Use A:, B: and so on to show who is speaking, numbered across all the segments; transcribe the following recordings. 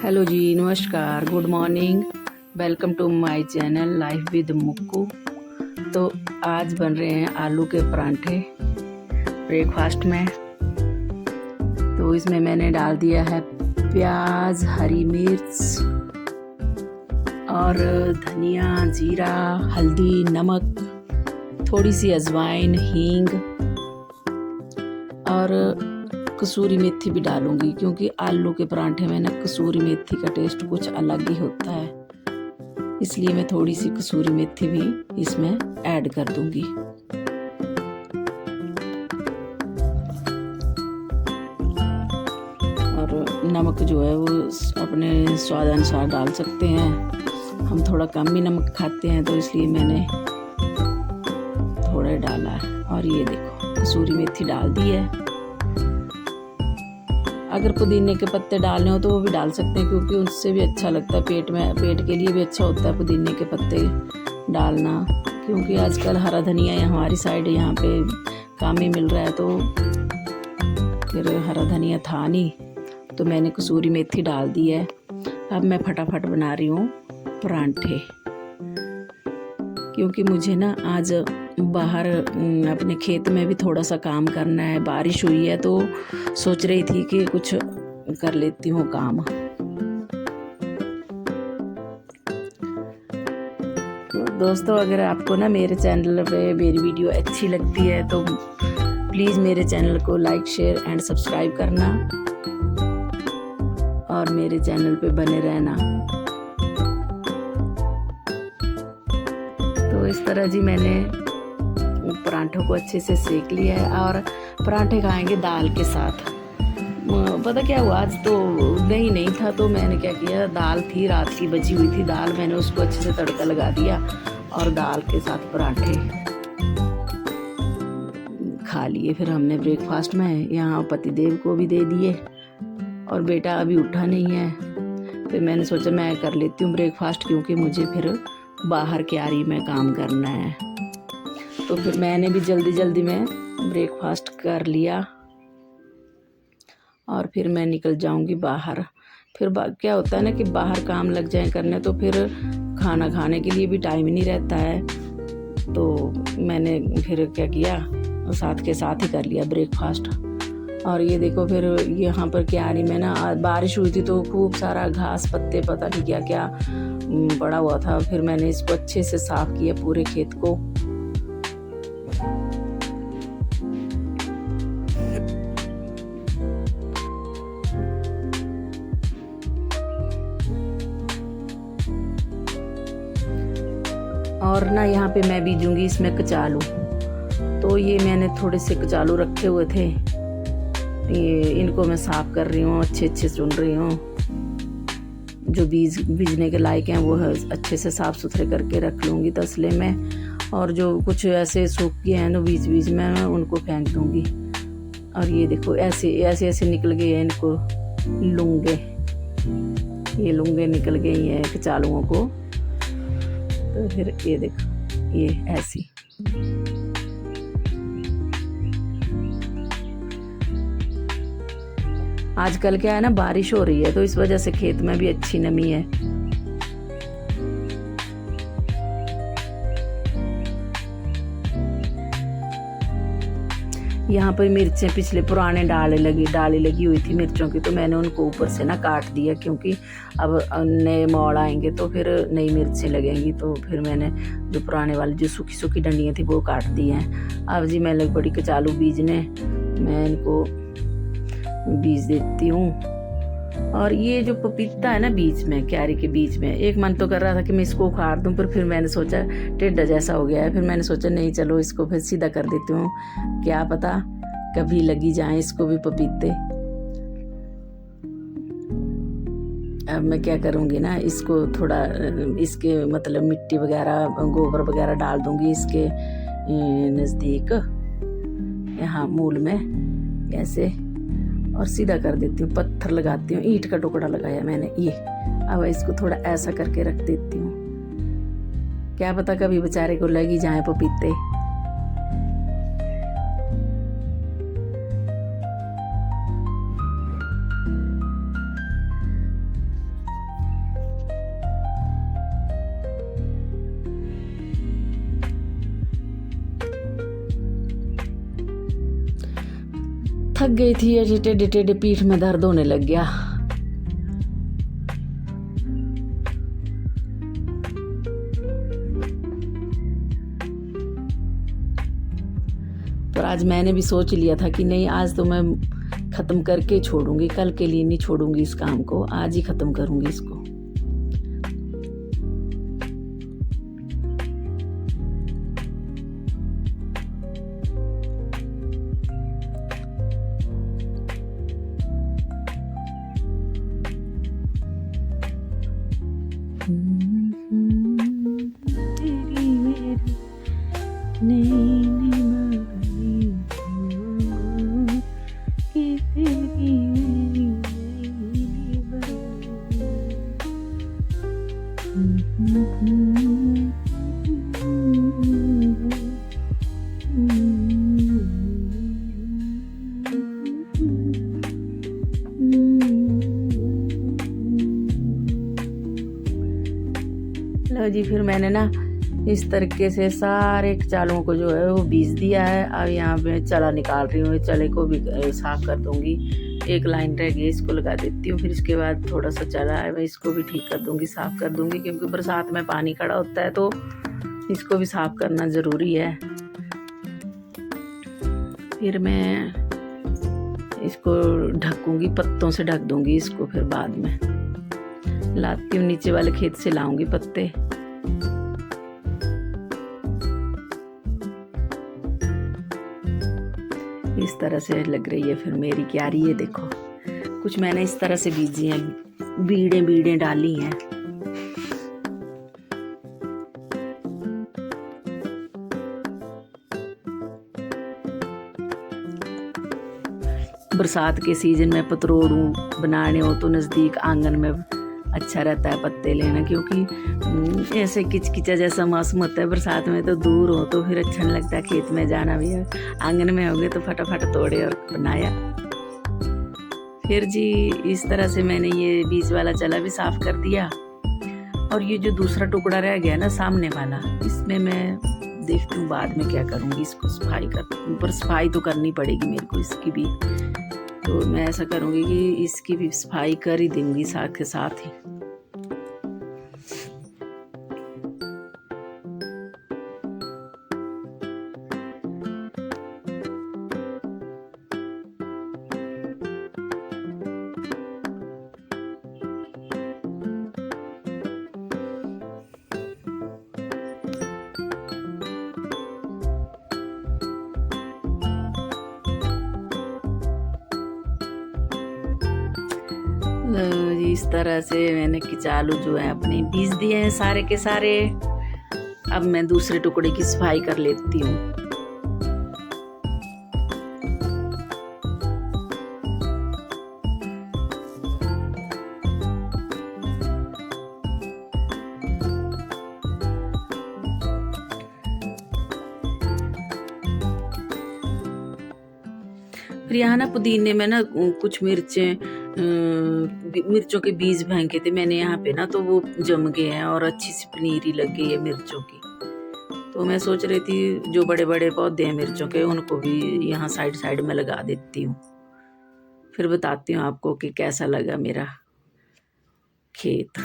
A: Hello जी, नमस्कार, good morning. Welcome to my channel life with Mukku. तो आज बन रहे हैं आलू के परांठे ब्रेकफास्ट में। तो इसमें मैंने डाल दिया है प्याज, हरी मिर्च और धनिया, जीरा, हल्दी, नमक, थोड़ी सी अजवाइन, हींग और कसूरी मेथी भी डालूंगी, क्योंकि आलू के परांठे में ना कसूरी मेथी का टेस्ट कुछ अलग ही होता है। इसलिए मैं थोड़ी सी कसूरी मेथी भी इसमें ऐड कर दूंगी। और नमक जो है वो अपने स्वाद अनुसार डाल सकते हैं। हम थोड़ा कम ही नमक खाते हैं, तो इसलिए मैंने थोड़ा डाला है। और ये देखो, कसूरी मेथी डाल दी है। अगर पुदीने के पत्ते डालने हो तो वो भी डाल सकते हैं, क्योंकि उससे भी अच्छा लगता है, पेट के लिए भी अच्छा होता है पुदीने के पत्ते डालना। क्योंकि आजकल हरा धनिया हमारी साइड यहाँ पे काम ही मिल रहा है, तो फिर हरा धनिया था नहीं, तो मैंने कसूरी मेथी डाल दी है। अब मैं फटाफट बना रही हूँ परांठे, क्योंकि मुझे ना आज बाहर अपने खेत में भी थोड़ा सा काम करना है। बारिश हुई है तो सोच रही थी कि कुछ कर लेती हूँ काम। तो दोस्तों, अगर आपको ना मेरे चैनल पे मेरी वीडियो अच्छी लगती है तो प्लीज़ मेरे चैनल को लाइक, शेयर एंड सब्सक्राइब करना और मेरे चैनल पे बने रहना। तो इस तरह जी मैंने परांठों को अच्छे से सेक लिया है, और परांठे खाएंगे दाल के साथ। पता क्या हुआ, आज तो दही नहीं था, तो मैंने क्या किया, दाल थी, रात की बची हुई थी दाल, मैंने उसको अच्छे से तड़का लगा दिया और दाल के साथ परांठे खा लिए। फिर हमने ब्रेकफास्ट में यहाँ पतिदेव को भी दे दिए, और बेटा अभी उठा नहीं है। फिर मैंने सोचा मैं कर लेती हूँ ब्रेकफास्ट, क्योंकि मुझे फिर बाहर क्यारी में काम करना है। तो फिर मैंने भी जल्दी में ब्रेकफास्ट कर लिया, और फिर मैं निकल जाऊंगी बाहर। फिर क्या होता है ना कि बाहर काम लग जाए करने, तो फिर खाना खाने के लिए भी टाइम ही नहीं रहता है। तो मैंने फिर क्या किया, साथ के साथ ही कर लिया ब्रेकफास्ट। और ये देखो, फिर यहाँ पर क्यारी में ना बारिश हुई थी, तो खूब सारा घास पत्ते पता नहीं क्या क्या पड़ा हुआ था। फिर मैंने इसको अच्छे से साफ किया, पूरे खेत को। और ना यहाँ पे मैं बीजूंगी इसमें कचालू। तो ये मैंने थोड़े से कचालू रखे हुए थे, ये इनको मैं साफ कर रही हूँ, अच्छे चुन रही हूँ। जो बीजने के लायक हैं वो अच्छे से साफ सुथरे करके रख लूँगी तसले में। और जो कुछ ऐसे सूख गए हैं ना बीच में, मैं उनको फेंक दूँगी। और ये देखो, ऐसे निकल गए हैं, इनको ये लूंगे निकल गई हैं कचालुओं को। तो फिर ये देखो, ये ऐसी। आजकल क्या है ना, बारिश हो रही है, तो इस वजह से खेत में भी अच्छी नमी है। यहाँ पर मिर्चें पिछले पुराने डाली लगी हुई थी मिर्चों की, तो मैंने उनको ऊपर से ना काट दिया, क्योंकि अब नए मोड़ आएंगे तो फिर नई मिर्चें लगेंगी। तो फिर मैंने जो पुराने वाली जो सूखी डंडियाँ थी वो काट दी हैं। अब जी मैं लग पड़ी कचालू बीजने, मैं इनको बीज देती हूँ। और ये जो पपीता है ना बीच में, क्यारी के बीच में, एक मन तो कर रहा था कि मैं इसको उखाड़ दूं, पर फिर मैंने सोचा टेढ़ा जैसा हो गया है। फिर मैंने सोचा नहीं, चलो इसको फिर सीधा कर देती हूँ, क्या पता कभी लगी जाए इसको भी पपीते। अब मैं क्या करूँगी ना, इसको थोड़ा इसके मतलब मिट्टी वगैरह, गोबर वगैरह डाल दूँगी इसके नज़दीक, यहाँ मूल में ऐसे, और सीधा कर देती हूँ। पत्थर लगाती हूँ, ईंट का टुकड़ा लगाया मैंने ये। अब इसको थोड़ा ऐसा करके रख देती हूँ, क्या पता कभी बेचारे को लगी जाए पपीते। थक गई थी, ये टेढ़े टेढ़े पीठ में दर्द होने लग गया। तो आज मैंने भी सोच लिया था कि नहीं, आज तो मैं ख़त्म करके छोड़ूंगी, कल के लिए नहीं छोड़ूंगी इस काम को, आज ही ख़त्म करूंगी इसको। तेरी मेरी नैनी मारी कि तेरी मेरी नैनी लो जी, फिर मैंने ना इस तरीके से सारे चालों को जो है वो बीज दिया है। अब यहाँ पे चला निकाल रही हूँ, चले को भी साफ कर दूंगी। एक लाइन रह गई, इसको लगा देती हूँ। फिर इसके बाद थोड़ा सा चला है, मैं इसको भी ठीक कर दूंगी, साफ कर दूंगी, क्योंकि बरसात में पानी खड़ा होता है तो इसको भी साफ करना ज़रूरी है। फिर मैं इसको ढकूंगी, पत्तों से ढक दूंगी इसको। फिर बाद में लाती हूँ, नीचे वाले खेत से लाऊंगी पत्ते। इस तरह से लग रही है फिर मेरी क्यारी। ये देखो, कुछ मैंने इस तरह से बीजी हैं, बीड़े डाली हैं। बरसात के सीजन में पतरोड़ू बनाने हो तो नज़दीक आंगन में अच्छा रहता है पत्ते लेना, क्योंकि ऐसे किचकिचा जैसा मौसम होता है बरसात में, तो दूर हो तो फिर अच्छा नहीं लगता खेत में जाना भी है। आंगन में हो गए तो फटाफट तोड़े और बनाया। फिर जी इस तरह से मैंने ये बीज वाला चला भी साफ कर दिया। और ये जो दूसरा टुकड़ा रह गया ना सामने वाला, इसमें मैं देखती हूँ बाद में क्या करूँगी, इसको सफाई कर, पर सफाई तो करनी पड़ेगी मेरे को इसकी भी। तो मैं ऐसा करूँगी कि इसकी भी सफाई कर ही दूँगी साथ के साथ ही। इस तरह से मैंने किचालू जो है अपने बीज दिए हैं सारे के सारे। अब मैं दूसरे टुकड़े की सफाई कर लेती हूँ। फिर यहाँ ना पुदीने में ना कुछ मिर्चों के बीज फेंके थे मैंने यहाँ पे ना, तो वो जम गए हैं और अच्छी सी पनीरी लग गई है मिर्चों की। तो मैं सोच रही थी जो बड़े बड़े पौधे हैं मिर्चों के उनको भी यहाँ साइड साइड में लगा देती हूँ। फिर बताती हूँ आपको कि कैसा लगा मेरा खेत।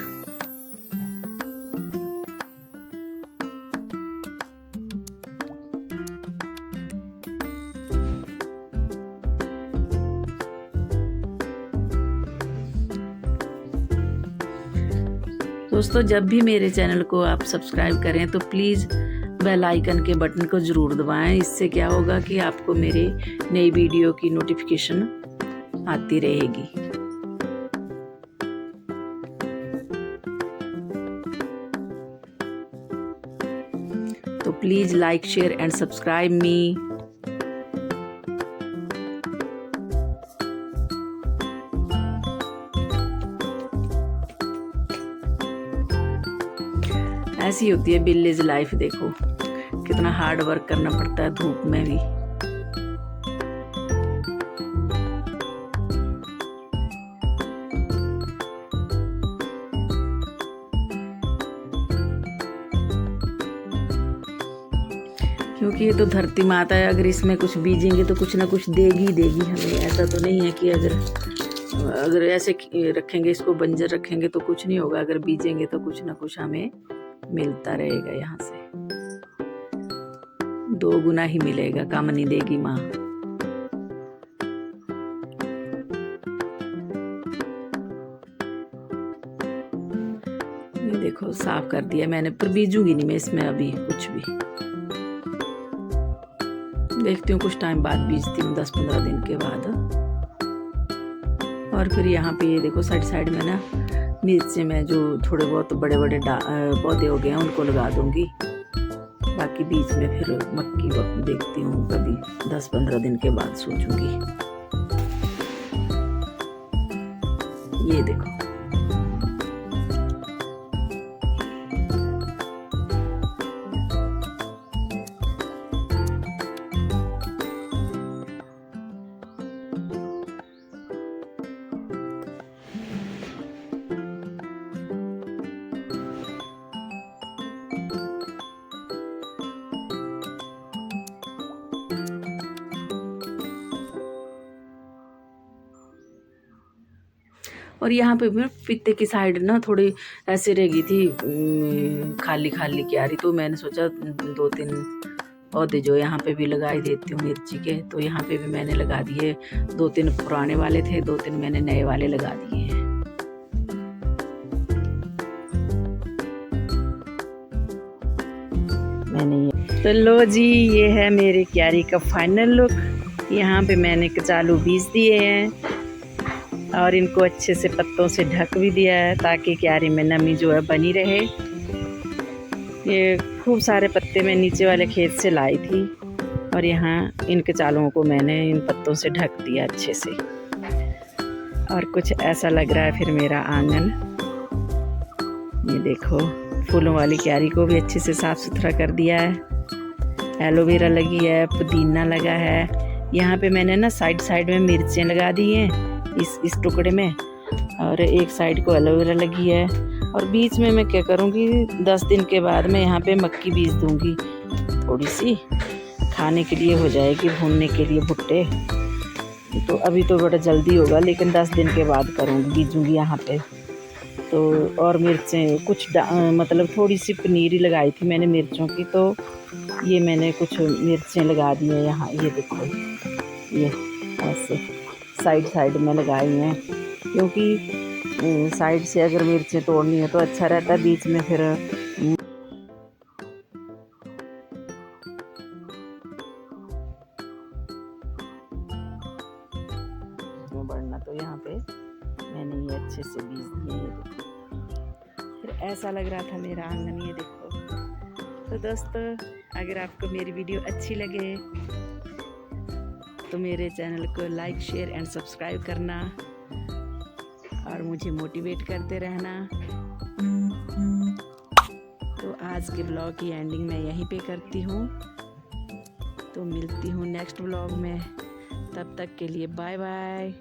A: दोस्तों, जब भी मेरे चैनल को आप सब्सक्राइब करें तो प्लीज़ बेल आइकन के बटन को ज़रूर दबाएं। इससे क्या होगा कि आपको मेरे नई वीडियो की नोटिफिकेशन आती रहेगी। तो please like, share and subscribe मी। ऐसी होती है विलेज लाइफ। देखो कितना हार्ड वर्क करना पड़ता है धूप में भी। क्योंकि ये तो धरती माता है, अगर इसमें कुछ बीजेंगे तो कुछ ना कुछ देगी ही देगी हमें। ऐसा तो नहीं है कि अगर ऐसे रखेंगे, इसको बंजर रखेंगे तो कुछ नहीं होगा। अगर बीजेंगे तो कुछ ना कुछ हमें मिलता रहेगा, यहाँ से 2 गुना ही मिलेगा, कम नहीं देगी माँ। ये देखो साफ कर दिया मैंने, पर बीजूंगी नहीं मैं इसमें अभी कुछ भी। देखती हूँ कुछ टाइम बाद बीजती हूँ, 10-15 दिन के बाद। और फिर यहाँ पे ये देखो साइड में ना मिर्चे में जो थोड़े बहुत बड़े पौधे हो गए हैं उनको लगा दूंगी। बाकी बीच में फिर मक्की देखती हूँ, कभी 10-15 दिन के बाद सोचूंगी। ये देखो और यहाँ पे भी पीते की साइड ना थोड़ी ऐसे रह गई थी, खाली क्यारी। तो मैंने सोचा 2-3 पौधे जो यहाँ पे भी लगा ही देती हूँ मिर्ची के। तो यहाँ पे भी मैंने लगा दिए, 2-3 पुराने वाले थे, 2-3 मैंने नए वाले लगा दिए हैं। तो लो जी, ये है मेरे क्यारी का फाइनल लुक। यहाँ पे मैंने कचालू बीज दिए हैं और इनको अच्छे से पत्तों से ढक भी दिया है ताकि क्यारी में नमी जो है बनी रहे। ये खूब सारे पत्ते मैं नीचे वाले खेत से लाई थी और यहाँ इन कचालुओं को मैंने इन पत्तों से ढक दिया अच्छे से। और कुछ ऐसा लग रहा है फिर मेरा आंगन। ये देखो फूलों वाली क्यारी को भी अच्छे से साफ़ सुथरा कर दिया है। एलोवेरा लगी है, पुदीना लगा है। यहाँ पे मैंने ना साइड में मिर्चें लगा दी हैं इस टुकड़े में, और एक साइड को एलोवेरा लगी है। और बीच में मैं क्या करूँगी, 10 दिन के बाद मैं यहाँ पे मक्की बीज दूँगी, थोड़ी सी खाने के लिए हो जाएगी, भूनने के लिए भुट्टे। तो अभी तो बड़ा जल्दी होगा, लेकिन 10 दिन के बाद करूँगी, बीजूँगी यहाँ पे। तो और मिर्चें कुछ मतलब थोड़ी सी पनीरी लगाई थी मैंने मिर्चों की, तो ये मैंने कुछ मिर्चें लगा दी हैं यहाँ। ये देखो, ये ऐसे साइड में लगाई हैं, क्योंकि साइड से अगर मिर्चें तोड़नी है तो अच्छा रहता है, बीच में फिर बढ़ना। तो यहाँ पे मैंने ये अच्छे से बीज दिए। ये देखो फिर ऐसा लग रहा था मेरा आंगन। ये देखो। तो दोस्तों, अगर आपको मेरी वीडियो अच्छी लगे तो मेरे चैनल को लाइक, शेयर एंड सब्सक्राइब करना और मुझे मोटिवेट करते रहना। तो आज के ब्लॉग की एंडिंग मैं यहीं पे करती हूँ। तो मिलती हूँ नेक्स्ट ब्लॉग में, तब तक के लिए बाय बाय।